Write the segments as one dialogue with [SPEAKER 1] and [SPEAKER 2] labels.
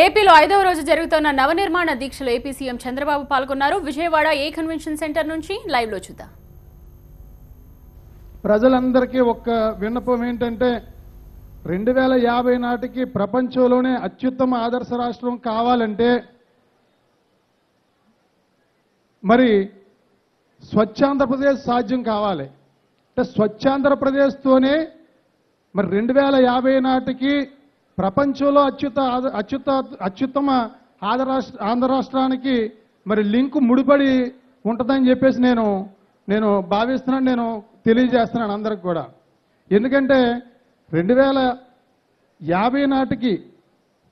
[SPEAKER 1] ఏపీలో 5వ రోజు జరుగుతున్న నవనిర్మాణ దీక్షలో ఏపీ సీఎం చంద్రబాబు పాల్గొన్నారు. విజయవాడ ఏ కన్వెన్షన్ సెంటర్ నుంచి లైవ్ లో చూద్దాం.
[SPEAKER 2] ప్రజలందరికీ ఒక విన్నపం ఏంటంటే 2050 నాటికి ప్రపంచంలోనే అత్యుత్తమ ఆదర్శ రాష్ట్రం కావాలంటే మరి స్వచ్ఛాంధ్రప్రదేశ్ సాధ్యం కావాలి. అంటే స్వచ్ఛాంధ్రప్రదేశ్తోనే మరి 2050 నాటికి ప్రపంచంలో అత్యుత్తమ ఆంధ్ర రాష్ట్రానికి మరి లింకు ముడిపడి ఉంటుందని చెప్పేసి నేను భావిస్తున్నాను, నేను తెలియజేస్తున్నాను అందరికి కూడా. ఎందుకంటే 2050 నాటికి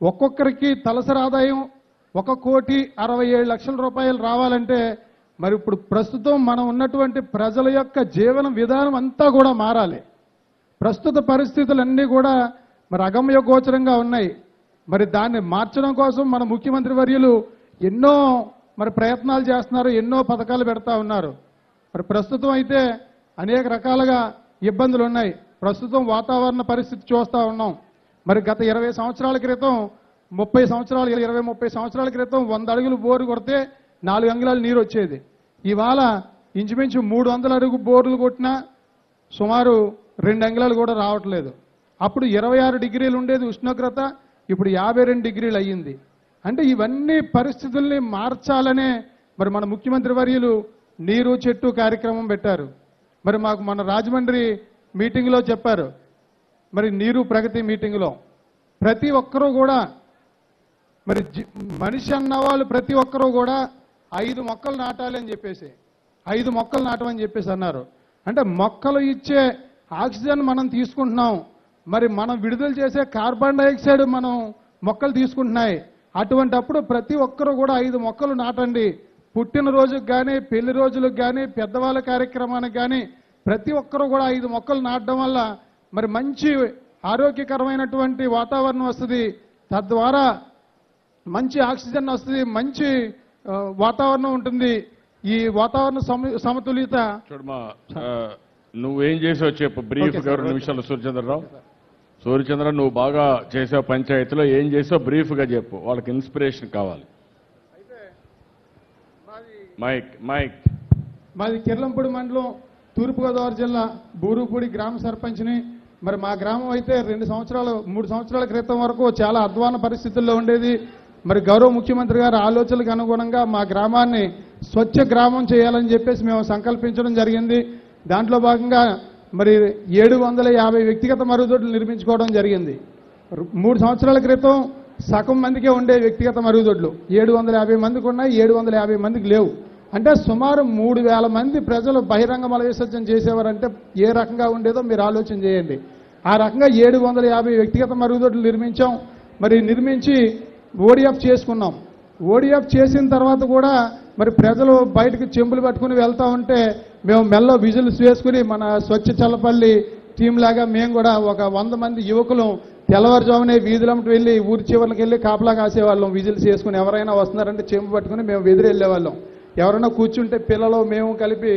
[SPEAKER 2] ఒక్కొక్కరికి తలసరి ఆదాయం 1,67,00,000 రూపాయలు రావాలంటే మరి ఇప్పుడు ప్రస్తుతం మనం ఉన్నటువంటి ప్రజల యొక్క జీవన విధానం అంతా కూడా మారాలి. ప్రస్తుత పరిస్థితులన్నీ కూడా మరి అగమ్య గోచరంగా ఉన్నాయి. మరి దాన్ని మార్చడం కోసం మన ముఖ్యమంత్రి వర్యులు ఎన్నో మరి ప్రయత్నాలు చేస్తున్నారు, ఎన్నో పథకాలు పెడతా ఉన్నారు. మరి ప్రస్తుతం అయితే అనేక రకాలుగా ఇబ్బందులు ఉన్నాయి. ప్రస్తుతం వాతావరణ పరిస్థితి చూస్తూ ఉన్నాం. మరి గత 20 సంవత్సరాల క్రితం 30 సంవత్సరాలు 20-30 సంవత్సరాల క్రితం 100 అడుగులు బోరు కొడితే 4 అంగుళాలు నీరు వచ్చేది. ఇవాళ ఇంచుమించు 300 అడుగు బోర్లు కొట్టినా సుమారు 2 అంగుళాలు కూడా రావట్లేదు. అప్పుడు 26 డిగ్రీలు ఉండేది ఉష్ణోగ్రత, ఇప్పుడు 52 డిగ్రీలు అయ్యింది. అంటే ఇవన్నీ పరిస్థితుల్ని మార్చాలనే మరి మన ముఖ్యమంత్రి వర్యులు నీరు చెట్టు కార్యక్రమం పెట్టారు. మరి మాకు మన రాజమండ్రి మీటింగ్లో చెప్పారు, మరి నీరు ప్రగతి మీటింగ్లో ప్రతి ఒక్కరూ కూడా మరి మనిషి అన్న వాళ్ళు ప్రతి ఒక్కరూ కూడా 5 మొక్కలు నాటాలి అని చెప్పేసి 5 మొక్కలు నాటమని చెప్పేసి అన్నారు. అంటే మొక్కలు ఇచ్చే ఆక్సిజన్ మనం తీసుకుంటున్నాం, మరి మనం విడుదల చేసే కార్బన్ డైఆక్సైడ్ మనం మొక్కలు తీసుకుంటున్నాయి. అటువంటప్పుడు ప్రతి ఒక్కరూ కూడా 5 మొక్కలు నాటండి. పుట్టినరోజుకి కానీ, పెళ్లి రోజులకు కానీ, పెద్దవాళ్ళ కార్యక్రమానికి కానీ ప్రతి ఒక్కరూ కూడా 5 మొక్కలు నాటడం వల్ల మరి మంచి ఆరోగ్యకరమైనటువంటి వాతావరణం వస్తుంది. తద్వారా మంచి ఆక్సిజన్ వస్తుంది, మంచి వాతావరణం ఉంటుంది. ఈ వాతావరణ సమతుల్యత
[SPEAKER 3] చూడమా, నువ్వేం చేసావు చెప్పు బ్రీఫ్ గా 2 నిమిషాలు. సూర్యచంద్ర నువ్వు బాగా చేసావు, పంచాయతీలో ఏం చేసావు బ్రీఫ్ గా చెప్పు, వాళ్ళకి ఇన్స్పిరేషన్ కావాలి.
[SPEAKER 2] మాది కిర్లంపూడి మండలం, తూర్పుగోదావరి జిల్లా, బూరుపూడి గ్రామ సర్పంచ్ని. మరి మా గ్రామం అయితే 3 సంవత్సరాల క్రితం వరకు చాలా అధ్వాన పరిస్థితుల్లో ఉండేది. మరి గౌరవ ముఖ్యమంత్రి గారి ఆలోచనలకు అనుగుణంగా మా గ్రామాన్ని స్వచ్ఛ గ్రామం చేయాలని చెప్పేసి మేము సంకల్పించడం జరిగింది. దాంట్లో భాగంగా మరి 750 వ్యక్తిగత మరుగుదొడ్లు నిర్మించుకోవడం జరిగింది. 3 సంవత్సరాల క్రితం సగం మందికే ఉండే వ్యక్తిగత మరుగుదొడ్లు 750 మందికి ఉన్నాయి, 750 మందికి లేవు. అంటే సుమారు 3,000 మంది ప్రజలు బహిరంగ మల విసర్జన చేసేవారంటే ఏ రకంగా ఉండేదో మీరు ఆలోచన చేయండి. ఆ రకంగా 750 వ్యక్తిగత మరుగుదొడ్లు నిర్మించాం. మరి నిర్మించి ఓడిఎఫ్ చేసుకున్నాం. ఓడిఎఫ్ చేసిన తర్వాత కూడా మరి ప్రజలు బయటకు చెంబులు పట్టుకుని వెళ్తూ ఉంటే మేము మెల్ల విజిల్స్ వేసుకుని మన స్వచ్ఛ చల్లపల్లి టీం లాగా మేము కూడా ఒక 100 మంది యువకులు తెల్లవారుజామునే వీధులమ్మటి వెళ్ళి ఊరి చివరికి వెళ్ళి కాపలా కాసేవాళ్ళం. విజిల్స్ వేసుకుని ఎవరైనా వస్తున్నారంటే చెంబు పట్టుకుని మేము ఎదురు వెళ్ళేవాళ్ళం. ఎవరైనా కూర్చుంటే పిల్లలు మేము కలిపి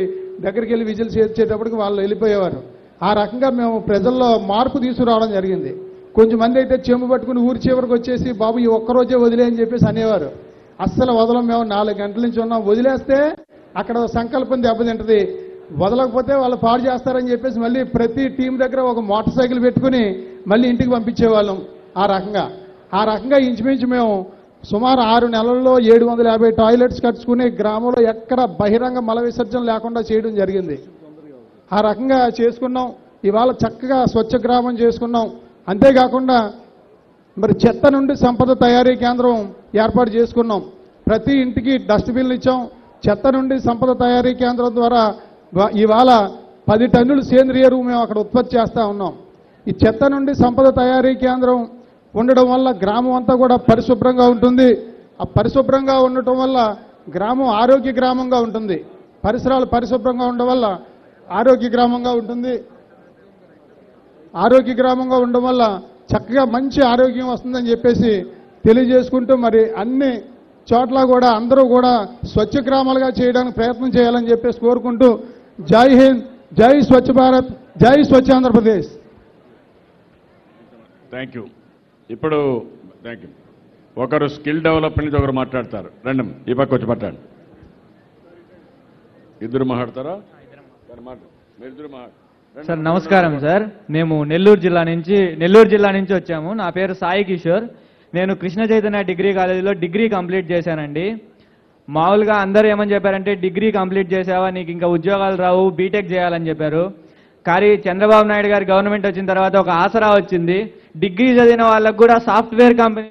[SPEAKER 2] దగ్గరికి వెళ్ళి విజిల్స్ వేసేటప్పటికి వాళ్ళు వెళ్ళిపోయేవారు. ఆ రకంగా మేము ప్రజల్లో మార్పు తీసుకురావడం జరిగింది. కొంచెం మంది అయితే చెంబు పట్టుకుని ఊరి చివరికి వచ్చేసి బాబు ఈ ఒక్కరోజే వదిలే అని చెప్పేసి అనేవారు. అస్సలు వదలం, మేము 4 గంటల నుంచి ఉన్నాం. వదిలేస్తే అక్కడ సంకల్పం దెబ్బతింటది, వదలకపోతే వాళ్ళు పాడు చేస్తారని చెప్పేసి మళ్ళీ ప్రతి టీం దగ్గర ఒక మోటార్ సైకిల్ పెట్టుకుని మళ్ళీ ఇంటికి పంపించేవాళ్ళం. ఆ రకంగా ఇంచుమించు మేము సుమారు 6 నెలల్లో 750 టాయిలెట్స్ కట్టుకుని గ్రామంలో ఎక్కడ బహిరంగ మల విసర్జన లేకుండా చేయడం జరిగింది. ఆ రకంగా చేసుకున్నాం. ఇవాళ చక్కగా స్వచ్ఛ గ్రామం చేసుకున్నాం. అంతేకాకుండా మరి చెత్త నుండి సంపద తయారీ కేంద్రం ఏర్పాటు చేసుకున్నాం. ప్రతి ఇంటికి డస్ట్బిన్లు ఇచ్చాం. చెత్త నుండి సంపద తయారీ కేంద్రం ద్వారా ఇవాళ 10 టన్నులు సేంద్రియ ఎరువు మేము అక్కడ ఉత్పత్తి చేస్తూ ఉన్నాం. ఈ చెత్త నుండి సంపద తయారీ కేంద్రం ఉండడం వల్ల గ్రామం అంతా కూడా పరిశుభ్రంగా ఉంటుంది. ఆ పరిశుభ్రంగా ఉండటం వల్ల గ్రామం ఆరోగ్య గ్రామంగా ఉంటుంది. పరిసరాలు పరిశుభ్రంగా ఉండడం వల్ల ఆరోగ్య గ్రామంగా ఉంటుంది. ఆరోగ్య గ్రామంగా ఉండడం వల్ల చక్కగా మంచి ఆరోగ్యం వస్తుందని చెప్పేసి తెలియజేసుకుంటూ మరి అన్ని చోట్ల కూడా అందరూ కూడా స్వచ్ఛ గ్రామాలుగా చేయడానికి ప్రయత్నం చేయాలని చెప్పేసి కోరుకుంటూ జై హింద్, జై స్వచ్ఛ భారత్, జై స్వచ్ఛ ఆంధ్రప్రదేశ్.
[SPEAKER 3] Thank you. ఇప్పుడు ఒకరు స్కిల్ డెవలప్మెంట్ ఒకరు మాట్లాడతారు. రండి ఈ పక్క వచ్చి మాట్లాడండి. ఇద్దరు మాట్లాడతారా? మీరు ఇద్దరు
[SPEAKER 4] సార్ నమస్కారం సార్. మేము నెల్లూరు జిల్లా నుంచి వచ్చాము. నా పేరు సాయి కిషోర్. నేను కృష్ణ చైతన్య డిగ్రీ కాలేజీలో డిగ్రీ కంప్లీట్ చేశానండి. మామూలుగా అందరూ ఏమని చెప్పారంటే డిగ్రీ కంప్లీట్ చేసావా నీకు ఇంకా ఉద్యోగాలు రావు, బీటెక్ చేయాలని చెప్పారు. కానీ చంద్రబాబు నాయుడు గారి గవర్నమెంట్ వచ్చిన తర్వాత ఒక ఆసరా వచ్చింది. డిగ్రీ చదివిన వాళ్ళకు కూడా సాఫ్ట్వేర్ కంపెనీ